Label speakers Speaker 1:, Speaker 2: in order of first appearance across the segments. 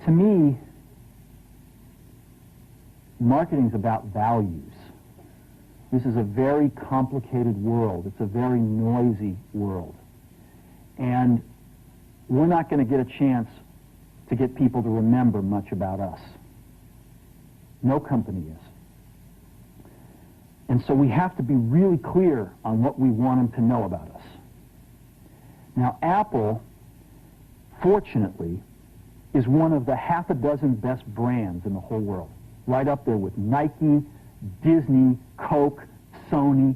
Speaker 1: To me, marketing is about values. This is a very complicated world. It's a very noisy world. And we're not going to get a chance to get people to remember much about us. No company is. And so we have to be really clear on what we want them to know about us. Now, Apple, fortunately, is one of the half a dozen best brands in the whole world. Right up there with Nike, Disney, Coke, Sony.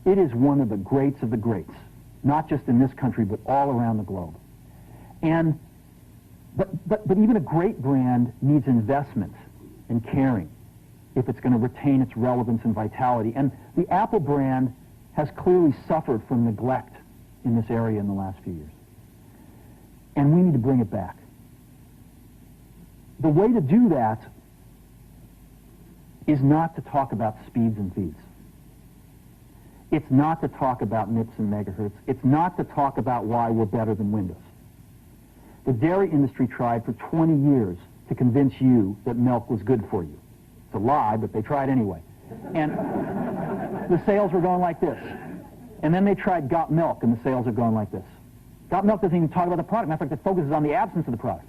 Speaker 1: It is one of the greats of the greats, not just in this country, but all around the globe. And but even a great brand needs investment and caring if it's going to retain its relevance and vitality. And the Apple brand has clearly suffered from neglect in this area in the last few years. And we need to bring it back. The way to do that is not to talk about speeds and feeds. It's not to talk about MIPS and megahertz. It's not to talk about why we're better than Windows. The dairy industry tried for 20 years to convince you that milk was good for you. It's a lie, but they tried anyway. And the sales were going like this. And then they tried Got Milk, and the sales are going like this. Got Milk doesn't even talk about the product. Matter of fact, it focuses on the absence of the product.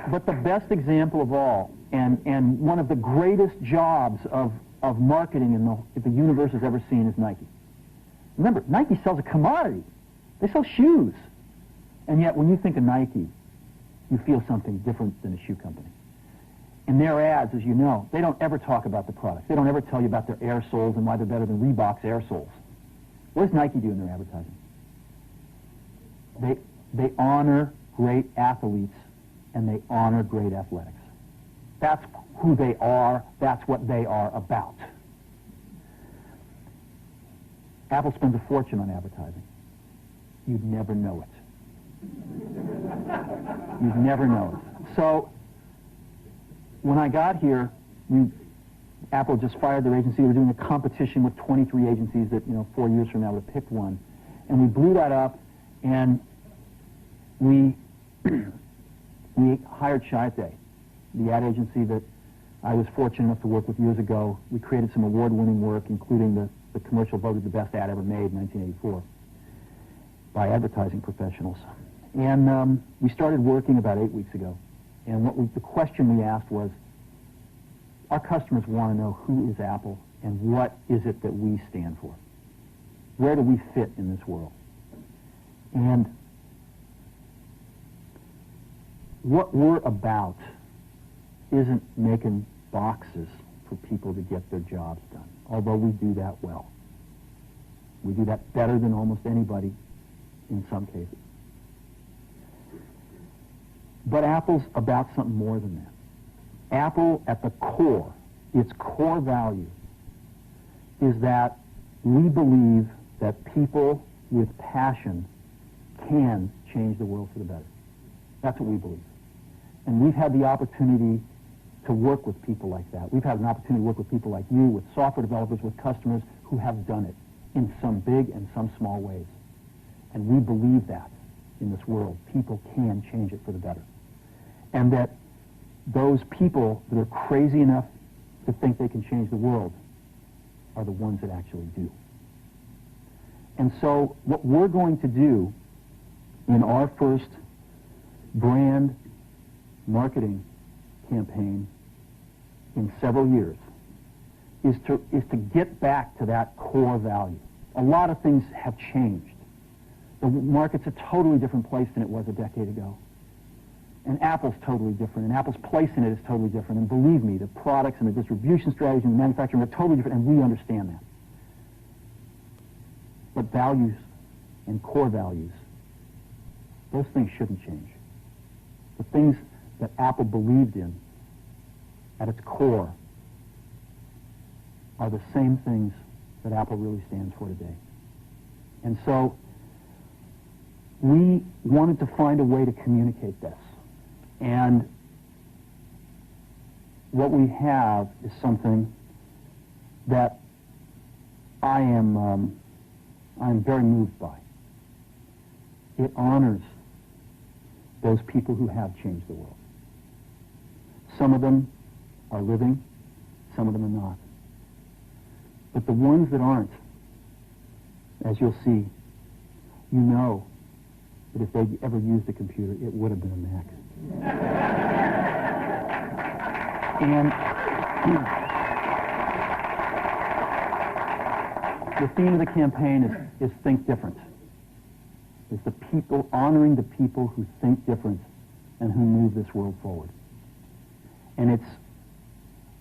Speaker 1: But the best example of all, and one of the greatest jobs of marketing the universe has ever seen is Nike. Remember, Nike sells a commodity. They sell shoes. And yet, when you think of Nike, you feel something different than a shoe company. In their ads, as you know, they don't ever talk about the product. They don't ever tell you about their air soles and why they're better than Reebok's air soles. What does Nike do in their advertising? They honor great athletes, and they honor great athletics. That's who they are. That's what they are about. Apple spends a fortune on advertising. You'd never know it. You'd never know it. So, when I got here, Apple just fired their agency. We were doing a competition with 23 agencies that, 4 years from now would have picked one. And we blew that up, and we hired Chiat, the ad agency that I was fortunate enough to work with years ago. We created some award-winning work, including the commercial voted the best ad ever made in 1984 by advertising professionals. And we started working about 8 weeks ago. And the question we asked was, our customers want to know who is Apple and what is it that we stand for? Where do we fit in this world? And what we're about isn't making boxes for people to get their jobs done, although we do that well. We do that better than almost anybody in some cases. But Apple's about something more than that. Apple, at the core, its core value, is that we believe that people with passion can change the world for the better. That's what we believe. And we've had the opportunity to work with people like that. We've had an opportunity to work with people like you, with software developers, with customers who have done it in some big and some small ways. And we believe that in this world, people can change it for the better. And that those people that are crazy enough to think they can change the world are the ones that actually do. And so what we're going to do in our first brand marketing campaign in several years is to get back to that core value. A lot of things have changed. The market's a totally different place than it was a decade ago. And Apple's totally different, and Apple's place in it is totally different. And believe me, the products and the distribution strategy and the manufacturing are totally different, and we understand that. But values and core values, those things shouldn't change. The things that Apple believed in at its core are the same things that Apple really stands for today. And so we wanted to find a way to communicate this. And what we have is something that I'm very moved by. It honors those people who have changed the world. Some of them are living, some of them are not. But the ones that aren't, as you'll see, you know that if they'd ever used a computer, it would have been a Mac. And the theme of the campaign is Think Different. It's the people, honoring the people who think different and who move this world forward. And it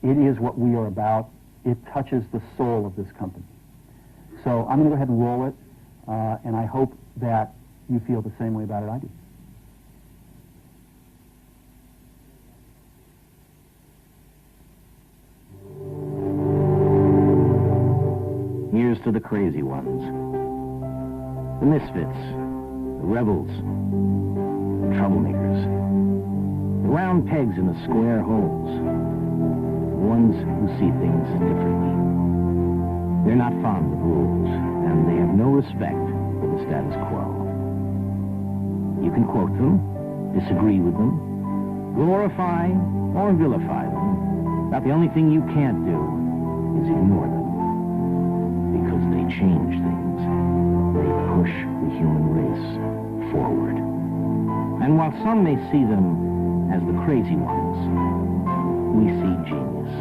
Speaker 1: is what we are about. It touches the soul of this company. So I'm going to go ahead and roll it, and I hope that you feel the same way about it I do.
Speaker 2: Here's to the crazy ones, the misfits, the rebels, the troublemakers, the round pegs in the square holes, the ones who see things differently. They're not fond of rules, and they have no respect for the status quo. You can quote them, disagree with them, glorify or vilify them, but the only thing you can't do is ignore them. Because they change things. They push the human race forward. And while some may see them as the crazy ones, we see genius.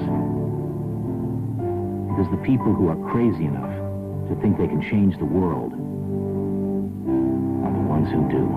Speaker 2: Because the people who are crazy enough to think they can change the world are the ones who do.